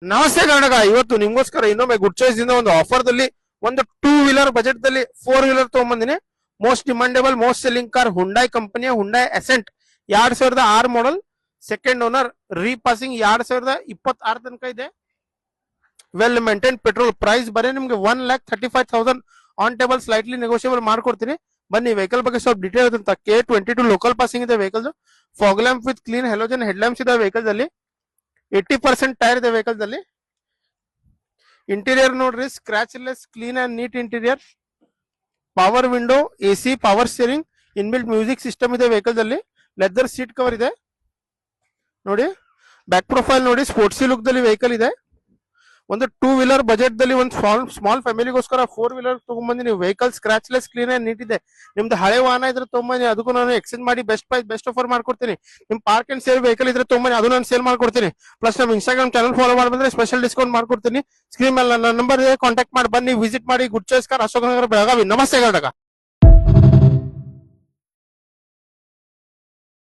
ನಮಸ್ತೆ ಕರ್ನಾಟಕ. ಇವತ್ತು ನಿಮ್ಗೋಸ್ಕರ ಇನ್ನೊಮ್ಮೆ ಗುಡ್ ಚಾಯ್ಸ್ ಇಂದ ಒಂದು ಆಫರ್ ದಲ್ಲಿ ಒಂದು 2 ವೀಲರ್ ಬಜೆಟ್ ದಲ್ಲಿ 4 ವೀಲರ್ ತಗೊಂಡ್ಬಂದಿನಿ. Most demandable most selling car Hyundai ಕಂಪನಿಯ Hyundai Accent 2006 model, second owner, repassing 2026 ತನಕ ಇದೆ. Well maintain petrol. ಪ್ರೈಸ್ ಬರೀ ನಿಮ್ಗೆ 1,35,000 ಆನ್ ಟೇಬಲ್, ಸ್ಲೈಟ್ಲಿ ನೆಗೋಷಿಯಬಲ್ ಮಾಡ್ಕೊಡ್ತೀನಿ. ಬನ್ನಿ ವೆಹಿಕಲ್ ಬಗ್ಗೆ ಸ್ವಲ್ಪ ಡೀಟೇಲ್ ಅಂತ. K22 ಲೋಕಲ್ ಪಾಸಿಂಗ್ ಇದೆ vehicle. Fog lamp with clean halogen head lamps ಇದೆ ವೆಹಿಕಲ್ ಅಲ್ಲಿ. 80% ಟೈರ್ ಇದೆ ವೆಹಿಕಲ್ ಅಲ್ಲಿ. ಇಂಟೀರಿಯರ್ ನೋಡ್ರಿ, scratch less, clean and neat interior. Power window, AC, power steering, inbuilt music system ಇದೆ ವೆಹಿಕಲ್ ಅಲ್ಲಿ. Leather seat cover ಇದೆ ನೋಡಿ. ಬ್ಯಾಕ್ ಪ್ರೊಫೈಲ್ ನೋಡಿ, ಸ್ಪೋರ್ಟ್ಸಿ ಲುಕ್ ದಲ್ಲಿ ವೆಹಿಕಲ್ ಇದೆ. ಒಂದು 2 ವೀಲರ್ ಬಜೆಟ್ ದಲ್ಲಿ ಒಂದು ಸ್ಮಾಲ್ ಫ್ಯಾಮಿಲಿಗೋಸ್ಕರ 4 ವೀಲರ್ ತಗೊಂಡ್ಬಂದಿ ನೀವು. Vehicle scratch less, clean and neat ಇದೆ. ನಿಮ್ದು ಹಳೆ ವಾಹನ ಇದ್ರೆ ತೊಗೊಂಬನ್ನಿ, ಅದಕ್ಕೂ ನಾನು ಎಕ್ಸ್ಚೇಂಜ್ ಮಾಡಿ ಬೆಸ್ಟ್ ಪ್ರೈಸ್ ಬೆಸ್ಟ್ ಆಫರ್ ಮಾಡ್ಕೊಡ್ತೀನಿ. ನಿಮ್ ಪಾರ್ಕ್ ಅಂಡ್ ಸೇಲ್ ವೆಹಿಕಲ್ ಇದ್ರೆ ತೊಗೊಂಬನ್ನಿ, ಅದು ನಾನು ಸೇಲ್ ಮಾಡ್ಕೊಡ್ತೀನಿ. ಪ್ಲಸ್ ನಮ್ಮ ಇನ್ಸ್ಟಾಗ್ರಾಮ್ ಚಾನಲ್ ಫಾಲೋ ಮಾಡಿದ್ರೆ ಸ್ಪೆಷಲ್ ಡಿಸ್ಕೌಂಟ್ ಮಾಡ್ಕೊಡ್ತೀನಿ. ಸ್ಕ್ರೀನ್ ಮೇಲೆ ನನ್ನ ನಂಬರ್ ಇದೆ, ಕಾಂಟ್ಯಾಕ್ಟ್ ಮಾಡಿ ಬನ್ನಿ, ವಿಸಿಟ್ ಮಾಡಿ. Good choice car, Ashok Nagar, Belagavi. ನಮಸ್ತೆ ಕರ್ನಾಟಕ.